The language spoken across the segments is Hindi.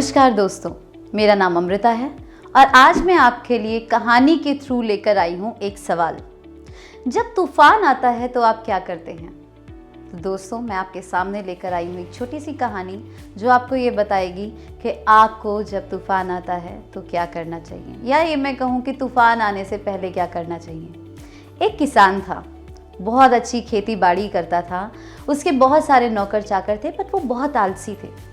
नमस्कार दोस्तों, मेरा नाम अमृता है और आज मैं आपके लिए कहानी के थ्रू लेकर आई हूँ एक सवाल। जब तूफान आता है तो आप क्या करते हैं? तो दोस्तों, मैं आपके सामने लेकर आई हूँ एक छोटी सी कहानी जो आपको ये बताएगी कि आपको जब तूफान आता है तो क्या करना चाहिए, या ये मैं कहूँ कि तूफान आने से पहले क्या करना चाहिए। एक किसान था, बहुत अच्छी खेती बाड़ी करता था, उसके बहुत सारे नौकर चाकर थे, पर वो बहुत आलसी थे।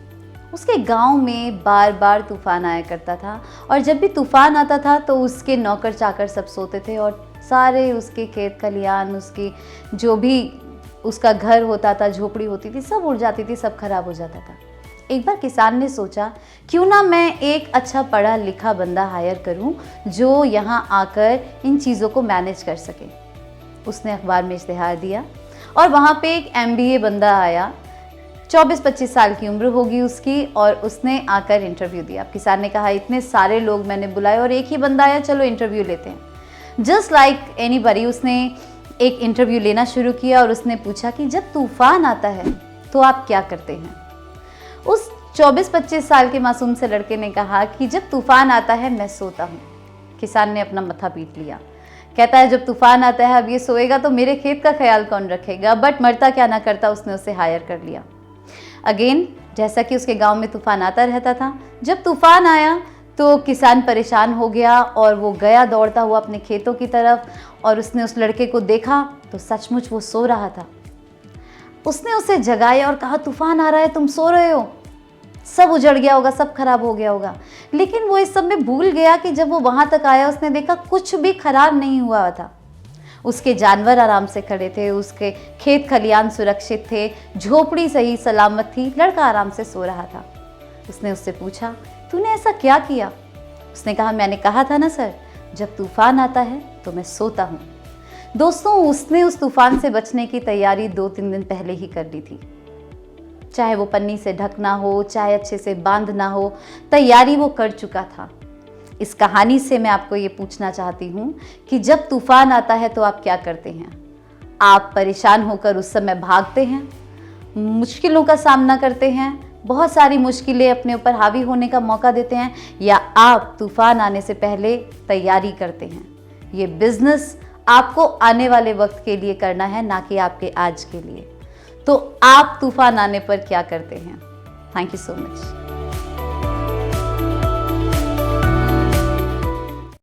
उसके गांव में बार बार तूफान आया करता था और जब भी तूफान आता था तो उसके नौकर चाकर सब सोते थे और सारे उसके खेत खलियान, उसकी जो भी उसका घर होता था, झोपड़ी होती थी, सब उड़ जाती थी, सब खराब हो जाता था। एक बार किसान ने सोचा, क्यों ना मैं एक अच्छा पढ़ा लिखा बंदा हायर करूं जो यहाँ आकर इन चीज़ों को मैनेज कर सके। उसने अखबार में इश्तिहार दिया और वहाँ पे एक MBA बंदा आया, 24-25 साल की उम्र होगी उसकी, और उसने आकर इंटरव्यू दिया। किसान ने कहा, इतने सारे लोग मैंने बुलाए और एक ही बंदा आया, चलो इंटरव्यू लेते हैं। जस्ट लाइक एनीबडी उसने एक इंटरव्यू लेना शुरू किया और उसने पूछा कि जब तूफान आता है तो आप क्या करते हैं? उस 24-25 साल के मासूम से लड़के ने कहा कि जब तूफान आता है मैं सोता हूँ। किसान ने अपना मत्था पीट लिया, कहता है जब तूफान आता है अब ये सोएगा तो मेरे खेत का ख्याल कौन रखेगा। बट मरता क्या ना करता, उसने उसे हायर कर लिया। अगेन, जैसा कि उसके गांव में तूफान आता रहता था, जब तूफान आया तो किसान परेशान हो गया और वो गया दौड़ता हुआ अपने खेतों की तरफ और उसने उस लड़के को देखा तो सचमुच वो सो रहा था। उसने उसे जगाया और कहा, तूफान आ रहा है, तुम सो रहे हो, सब उजड़ गया होगा, सब खराब हो गया होगा। लेकिन वो इस सब में भूल गया कि जब वो वहां तक आया उसने देखा कुछ भी खराब नहीं हुआ था। उसके जानवर आराम से खड़े थे, उसके खेत खलियान सुरक्षित थे, झोपड़ी सही सलामत थी, लड़का आराम से सो रहा था। उसने उससे पूछा, तूने ऐसा क्या किया? उसने कहा, मैंने कहा था ना सर, जब तूफान आता है तो मैं सोता हूँ। दोस्तों, उसने उस तूफान से बचने की तैयारी 2-3 दिन पहले ही कर ली थी। चाहे वो पन्नी से ढकना हो, चाहे अच्छे से बांधना हो, तैयारी वो कर चुका था। इस कहानी से मैं आपको ये पूछना चाहती हूँ कि जब तूफान आता है तो आप क्या करते हैं? आप परेशान होकर उस समय भागते हैं, मुश्किलों का सामना करते हैं, बहुत सारी मुश्किलें अपने ऊपर हावी होने का मौका देते हैं, या आप तूफान आने से पहले तैयारी करते हैं? ये बिजनेस आपको आने वाले वक्त के लिए करना है, ना कि आपके आज के लिए। तो आप तूफान आने पर क्या करते हैं? Thank you so much.